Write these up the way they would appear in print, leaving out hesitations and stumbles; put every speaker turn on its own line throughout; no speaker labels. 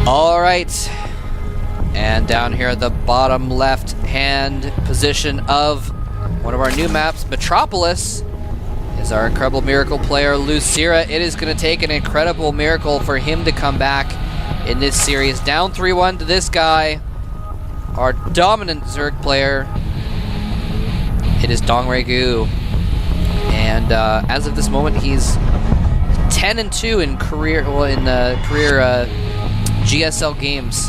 Alright, and down here at the bottom left hand position of one of our new maps, Metropolis, is our incredible miracle player, LosirA. It is going to take an incredible miracle for him to come back in this series. Down 3-1 to this guy, our dominant Zerg player. It is DongRaeGu. And as of this moment, he's 10-2 in career, GSL games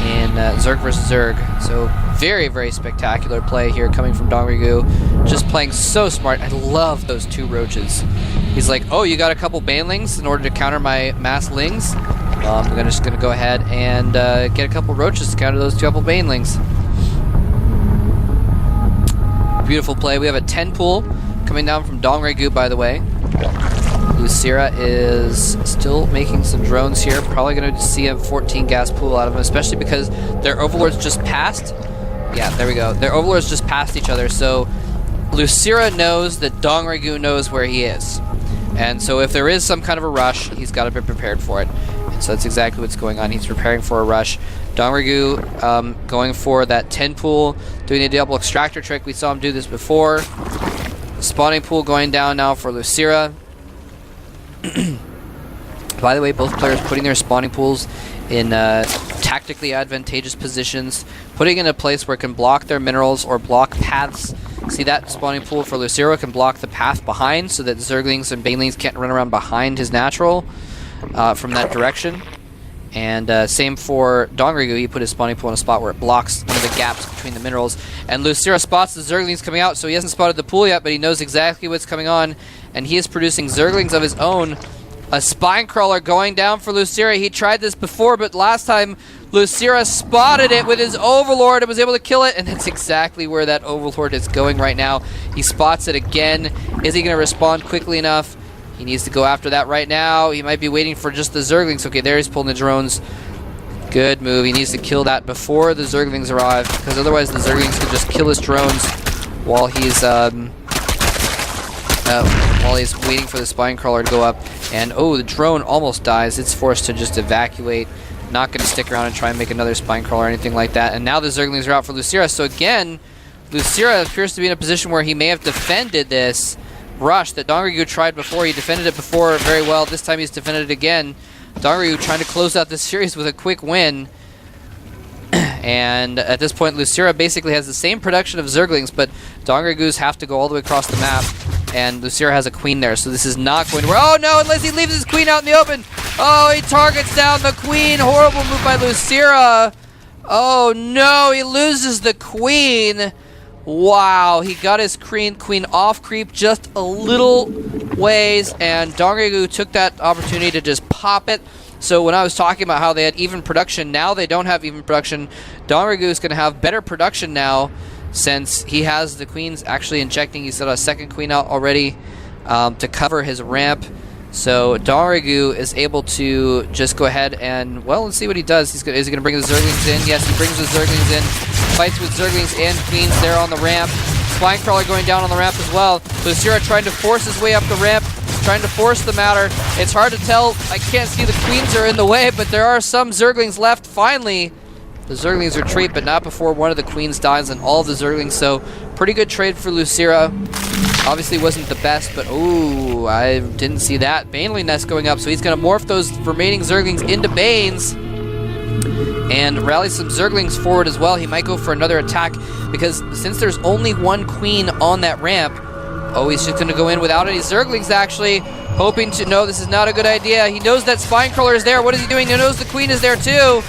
in Zerg vs. Zerg. So very, very spectacular play here coming from DongRaeGu. Just playing so smart. I love those two roaches. He's like, oh, you got a couple banelings in order to counter my mass lings? Well, I'm just going to go ahead and get a couple roaches to counter those couple banelings. Beautiful play. We have a 10 pool coming down from DongRaeGu, by the way. LosirA is still making some drones here. Probably going to see a 14 gas pool out of them, especially because their overlords just passed. Yeah, there we go. Their overlords just passed each other, so LosirA knows that DongRaeGu knows where he is. And so if there is some kind of a rush, he's got to be prepared for it. And so that's exactly what's going on. He's preparing for a rush. DongRaeGu going for that 10 pool, doing the double extractor trick. We saw him do this before. Spawning pool going down now for LosirA. By the way, both players putting their spawning pools in tactically advantageous positions, putting in a place where it can block their minerals or block paths. See that spawning pool for LosirA can block the path behind so that Zerglings and banelings can't run around behind his natural from that direction. And same for DongRaeGu. He put his spawning pool in a spot where it blocks one of the gaps between the minerals. And LosirA spots the Zerglings coming out, so he hasn't spotted the pool yet, but he knows exactly what's coming on. And he is producing Zerglings of his own. A spine crawler going down for LosirA. He tried this before, but last time LosirA spotted it with his overlord and was able to kill it. And that's exactly where that overlord is going right now. He spots it again. Is he going to respond quickly enough? He needs to go after that right now. He might be waiting for just the Zerglings. Okay, there he's pulling the drones. Good move. He needs to kill that before the Zerglings arrive, because otherwise the Zerglings could just kill his drones while he's waiting for the spine crawler to go up. And oh, the drone almost dies. It's forced to just evacuate. Not going to stick around and try and make another spine crawler or anything like that. And now the Zerglings are out for LosirA. So again, LosirA appears to be in a position where he may have defended this rush that DongRaeGu tried before. He defended it before very well. This time he's defended it again. DongRaeGu trying to close out this series with a quick win. And at this point, LosirA basically has the same production of Zerglings, but DongRaeGu's have to go all the way across the map. And LosirA has a queen there, so this is not going to work. Oh no, unless he leaves his queen out in the open. Oh, he targets down the queen. Horrible move by LosirA. Oh no, he loses the queen. Wow, he got his queen off creep just a little ways, and DongRaeGu took that opportunity to just pop it. So when I was talking about how they had even production, now they don't have even production. DongRaeGu is going to have better production now since he has the queens actually injecting. He's got a second queen out already to cover his ramp. So DongRaeGu is able to just go ahead and, well, let's see what he does. Is he going to bring the Zerglings in? Yes, he brings the Zerglings in. Fights with Zerglings and queens there on the ramp. Spine crawler going down on the ramp as well. LosirA trying to force his way up the ramp, trying to force the matter. It's hard to tell. I can't see the queens are in the way, but there are some Zerglings left. Finally, the Zerglings retreat, but not before one of the queens dies on all of the Zerglings. So pretty good trade for LosirA. Obviously wasn't the best, but ooh, I didn't see that. Baneling nest going up, so he's going to morph those remaining Zerglings into Banes and rally some Zerglings forward as well. He might go for another attack because since there's only one queen on that ramp, oh, he's just going to go in without any Zerglings actually, hoping to, no, this is not a good idea. He knows that spine crawler is there. What is he doing? He knows the queen is there too.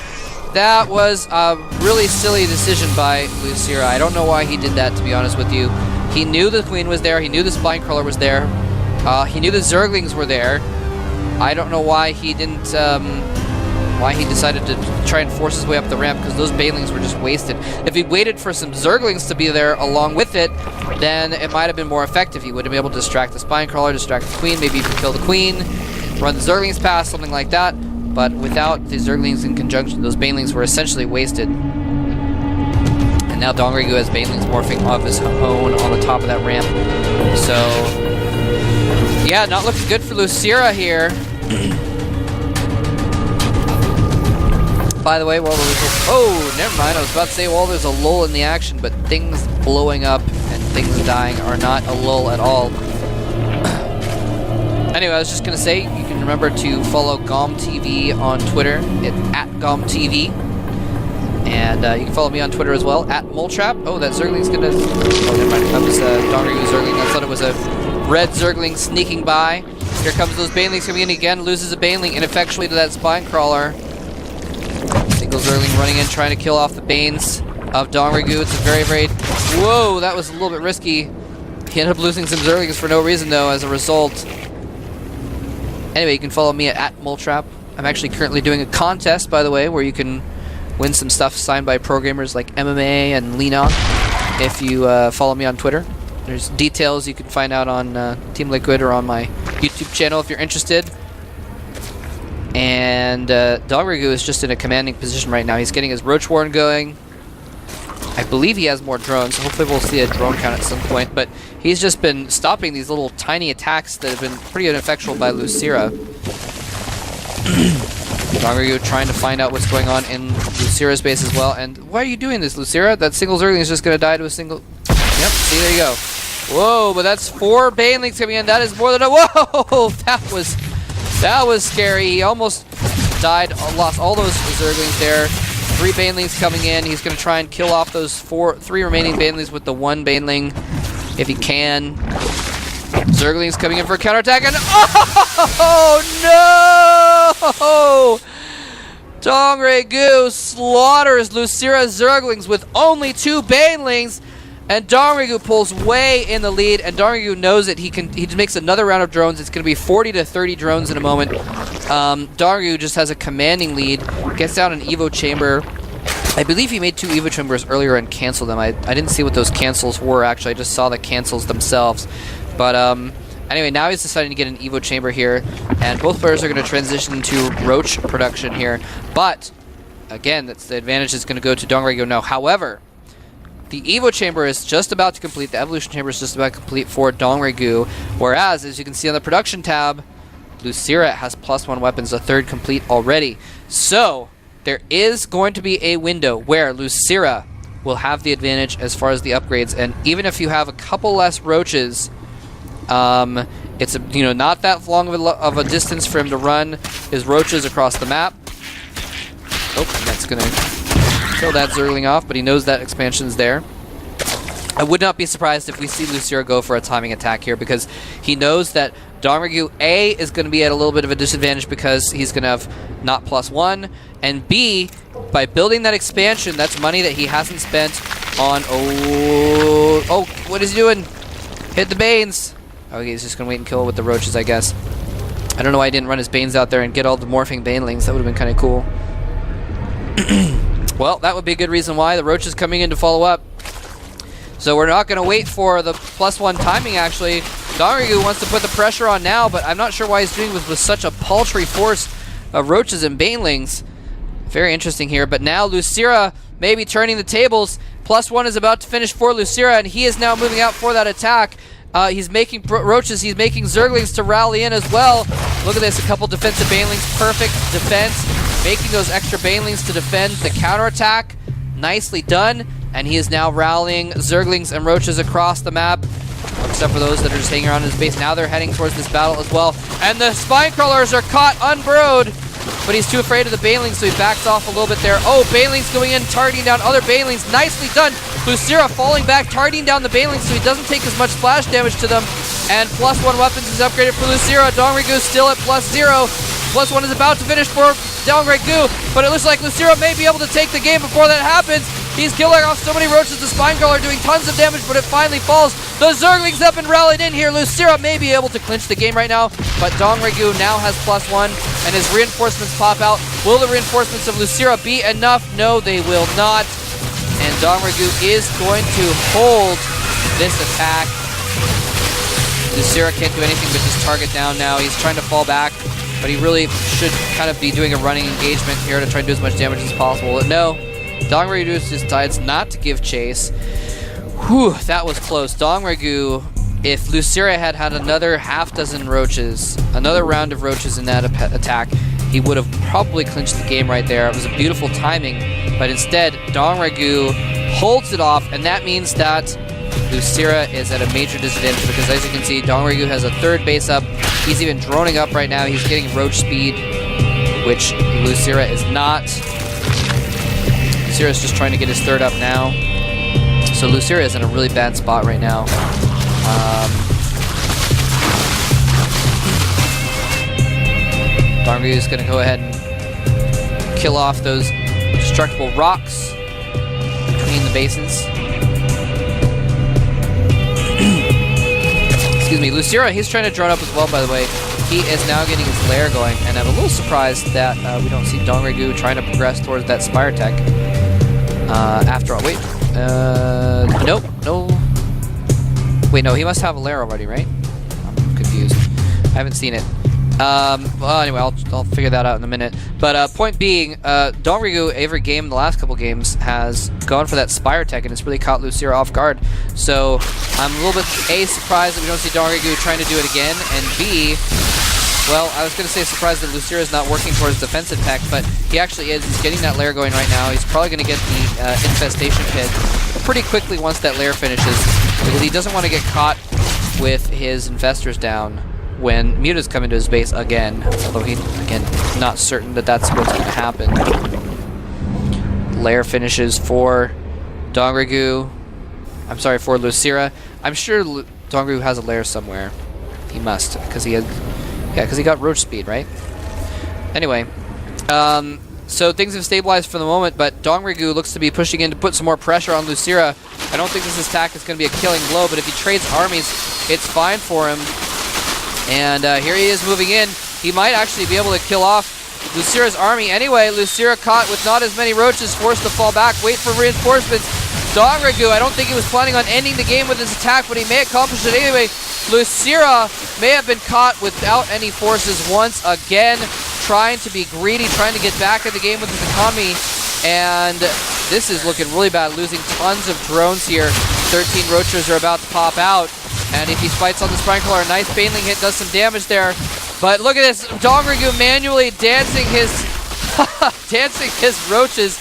That was a really silly decision by LosirA. I don't know why he did that, to be honest with you. He knew the queen was there. He knew the spine crawler was there. He knew the Zerglings were there. I don't know why he didn't, why he decided to try and force his way up the ramp, because those banelings were just wasted. If he waited for some Zerglings to be there along with it, then it might have been more effective. He would have been able to distract the spine crawler, distract the queen, maybe even kill the queen, run the Zerglings past, something like that. But without the Zerglings in conjunction, those banelings were essentially wasted. And now DongRaeGu has banelings morphing off his own on the top of that ramp. So Yeah, not looking good for LosirA here. By the way, oh, never mind. I was about to say, well, there's a lull in the action, but things blowing up and things dying are not a lull at all. Anyway, I was just going to say, you can remember to follow GOMTV on Twitter. It's @GOMTV. And you can follow me on Twitter as well, @MoleTrap. Oh, that Zergling's going to... Oh, never mind. That was DongRaeGu Zergling. I thought it was a red Zergling sneaking by. Here comes those Banelings coming in again. Loses a Baneling ineffectually to that Spine Crawler. Single Zergling running in, trying to kill off the Banes of DongRaeGu. It's a very, very... Whoa, that was a little bit risky. He ended up losing some Zerglings for no reason, though, as a result. Anyway, you can follow me at @MoleTrap. I'm actually currently doing a contest, by the way, where you can win some stuff signed by programmers like MMA and Lena if you follow me on Twitter. There's details you can find out on Team Liquid or on my YouTube channel if you're interested. And DongRaeGu is just in a commanding position right now. He's getting his Roach Warren going. I believe he has more drones, so hopefully we'll see a drone count at some point. But he's just been stopping these little tiny attacks that have been pretty ineffectual by LosirA. DongRaeGu trying to find out what's going on in LosirA's base as well. And why are you doing this, LosirA? That single Zergling is just going to die to a single... Yep, see, there you go. Whoa, but that's 4 Banelings coming in. That is more than a... Whoa! That was scary. He almost died, lost all those Zerglings there. 3 Banelings coming in. He's going to try and kill off those 3 remaining Banelings with the 1 Baneling if he can. Zerglings coming in for a counterattack, and oh no! DongRaeGu slaughters LosirA's Zerglings with only 2 Banelings, and DongRaeGu pulls way in the lead, and DongRaeGu knows it. He makes another round of drones. It's going to be 40 to 30 drones in a moment. DongRaeGu just has a commanding lead, gets down an Evo Chamber. I believe he made 2 Evo Chambers earlier and canceled them. I didn't see what those cancels were, actually. I just saw the cancels themselves. But anyway, now he's deciding to get an Evo Chamber here, and both players are going to transition into Roach production here. But, again, that's the advantage is going to go to DongRaeGu now. However, the Evo Chamber is just about to complete, the Evolution Chamber is just about to complete for DongRaeGu, whereas, as you can see on the production tab, LosirA has +1 weapons, a 3rd complete already. So, there is going to be a window where LosirA will have the advantage as far as the upgrades, and even if you have a couple less Roaches, it's not that long of a distance for him to run his Roaches across the map. Oh, and that's going to kill that Zergling off, but he knows that expansion's there. I would not be surprised if we see LosirA go for a timing attack here, because he knows that DongRaeGu, A, is going to be at a little bit of a disadvantage because he's going to have not +1, and B, by building that expansion, that's money that he hasn't spent on... Oh, what is he doing? Hit the Banes! Oh, he's just going to wait and kill with the Roaches, I guess. I don't know why he didn't run his Banes out there and get all the morphing Banelings. That would have been kind of cool. Well, that would be a good reason why. The Roach is coming in to follow up. So we're not going to wait for the +1 timing, actually. DongRaeGu wants to put the pressure on now, but I'm not sure why he's doing this with such a paltry force of Roaches and Banelings. Very interesting here, but now LosirA may be turning the tables. +1 is about to finish for LosirA, and he is now moving out for that attack. He's making Roaches, he's making Zerglings to rally in as well. Look at this, a couple defensive Banelings, perfect defense. Making those extra Banelings to defend the counterattack. Nicely done. And he is now rallying Zerglings and Roaches across the map. Except for those that are just hanging around in his base. Now they're heading towards this battle as well. And the Spine Crawlers are caught unburrowed. But he's too afraid of the Banelings, so he backs off a little bit there. Oh, Banelings going in, targeting down other Banelings. Nicely done. LosirA falling back, targeting down the Banelings so he doesn't take as much splash damage to them. And +1 weapons is upgraded for LosirA. DongRaeGu still at +0. +1 is about to finish for DongRaeGu, but it looks like LosirA may be able to take the game before that happens. He's killing off so many Roaches, the Spine Crawler doing tons of damage, but it finally falls. The Zerglings have been rallied in here. LosirA may be able to clinch the game right now, but DongRaeGu now has +1, and his reinforcements pop out. Will the reinforcements of LosirA be enough? No, they will not. And DongRaeGu is going to hold this attack. LosirA can't do anything but just target down now. He's trying to fall back, but he really should kind of be doing a running engagement here to try and do as much damage as possible. But no, DongRaeGu just decides not to give chase. Whew, that was close. DongRaeGu if LosirA had had another half dozen roaches, another round of roaches in that attack, he would have probably clinched the game right there. It was a beautiful timing, but instead, DongRaeGu holds it off, and that means that LosirA is at a major disadvantage because, as you can see, DongRaeGu has a third base up. He's even droning up right now. He's getting roach speed, which LosirA is not. LosirA is just trying to get his third up now. So LosirA is in a really bad spot right now. DongRaeGu is going to go ahead and kill off those destructible rocks between the bases. Excuse me, LosirA, he's trying to drone up as well, by the way. He is now getting his lair going, and I'm a little surprised that we don't see DongRaeGu trying to progress towards that Spire Tech. After all, wait. Nope, no. Wait, no, he must have a lair already, right? I'm confused. I haven't seen it. Well, anyway, I'll figure that out in a minute. But point being, DongRaeGu every game in the last couple games has gone for that Spire Tech, and it's really caught LosirA off guard. So I'm a little bit A, surprised that we don't see DongRaeGu trying to do it again, and B, well, I was going to say surprised that LosirA is not working towards defensive tech, but he actually is. He's getting that lair going right now. He's probably going to get the infestation pit pretty quickly once that lair finishes, because he doesn't want to get caught with his infestors down when Muta's come into his base again, although he, again, not certain that that's what's going to happen. Lair finishes for DongRaeGu. I'm sorry, for LosirA. I'm sure DongRaeGu has a lair somewhere. He must, because he had, yeah, because he got roach speed, right? Anyway, so things have stabilized for the moment, but DongRaeGu looks to be pushing in to put some more pressure on LosirA. I don't think this attack is going to be a killing blow, but if he trades armies, it's fine for him. And here he is moving in. He might actually be able to kill off LosirA's army. Anyway, LosirA caught with not as many roaches, forced to fall back, wait for reinforcements. DongRaeGu, I don't think he was planning on ending the game with his attack, but he may accomplish it anyway. LosirA may have been caught without any forces once again, trying to be greedy, trying to get back in the game with his economy. And this is looking really bad, losing tons of drones here. 13 roaches are about to pop out. And if he fights on the Sprinekler, a nice Baneling hit does some damage there. But look at this, DongRaeGu manually dancing his dancing his roaches,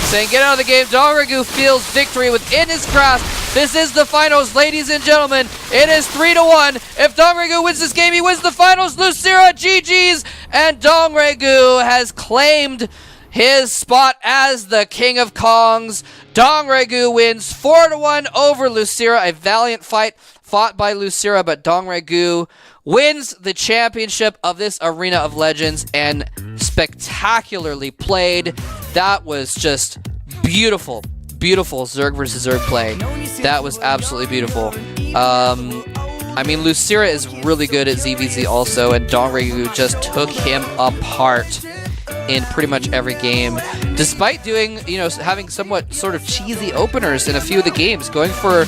saying get out of the game. DongRaeGu feels victory within his grasp. This is the finals, ladies and gentlemen. It is 3-1. If DongRaeGu wins this game, he wins the finals. LosirA, GG's, and DongRaeGu has claimed his spot as the King of Kongs. DongRaeGu wins 4-1 over LosirA. A valiant fight fought by LosirA, but DongRaeGu wins the championship of this Arena of Legends, and spectacularly played. That was just beautiful, beautiful Zerg versus Zerg play. That was absolutely beautiful. I mean, LosirA is really good at ZVZ also, and DongRaeGu just took him apart in pretty much every game, despite doing, you know, having somewhat sort of cheesy openers in a few of the games, going for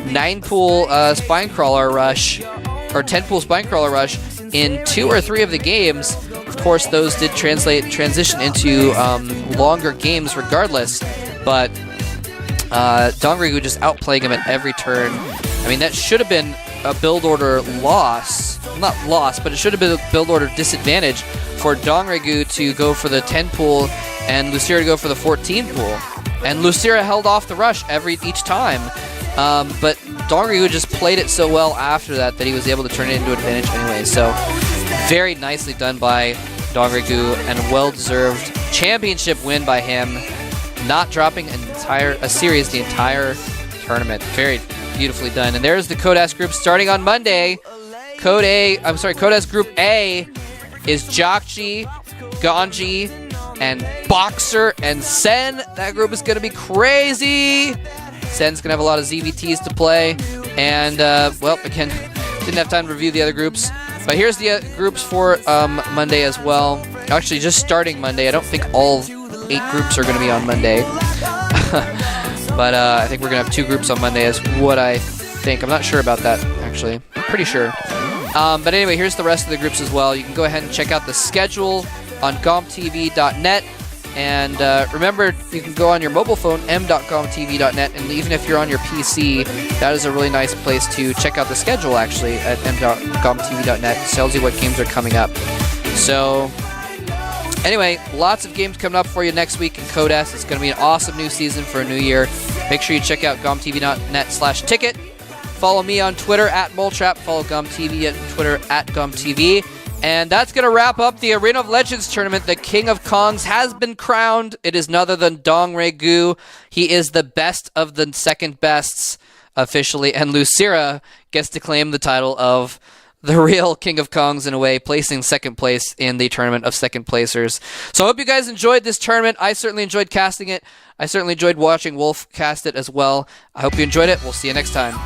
9-pool Spinecrawler rush, or 10-pool Spinecrawler rush in 2 or 3 of the games. Of course, those did transition into longer games regardless, but DongRaeGu just outplaying him at every turn. I mean, that should have been a build order loss. Not loss, but it should have been a build order disadvantage for DongRaeGu to go for the 10-pool and LosirA to go for the 14-pool. And LosirA held off the rush each time. But DongRaeGu just played it so well after that that he was able to turn it into an advantage anyway. So very nicely done by DongRaeGu, and well-deserved championship win by him, not dropping a series the entire tournament. Very beautifully done. And there's the Codas group starting on Monday. Codas Group A is Jokji, Ganji, and Boxer and Sen. That group is going to be crazy. Sen's going to have a lot of ZVTs to play. And, well, again, didn't have time to review the other groups. But here's the groups for Monday as well. Actually, just starting Monday. I don't think all 8 groups are going to be on Monday. But I think we're going to have 2 groups on Monday is what I think. I'm not sure about that, actually. I'm pretty sure. But anyway, here's the rest of the groups as well. You can go ahead and check out the schedule on GOMTV.net. And remember, you can go on your mobile phone, m.gomtv.net, and even if you're on your PC, that is a really nice place to check out the schedule, actually, at m.gomtv.net. It tells you what games are coming up. So, anyway, lots of games coming up for you next week in Codes. It's going to be an awesome new season for a new year. Make sure you check out gomtv.net/ticket. Follow me on Twitter at Moletrap. Follow GOMTV on Twitter at GOMTV. And that's going to wrap up the Arena of Legends tournament. The King of Kongs has been crowned. It is none other than DongRaeGu. He is the best of the second bests officially. And LosirA gets to claim the title of the real King of Kongs in a way, placing second place in the tournament of second placers. So I hope you guys enjoyed this tournament. I certainly enjoyed casting it. I certainly enjoyed watching Wolf cast it as well. I hope you enjoyed it. We'll see you next time.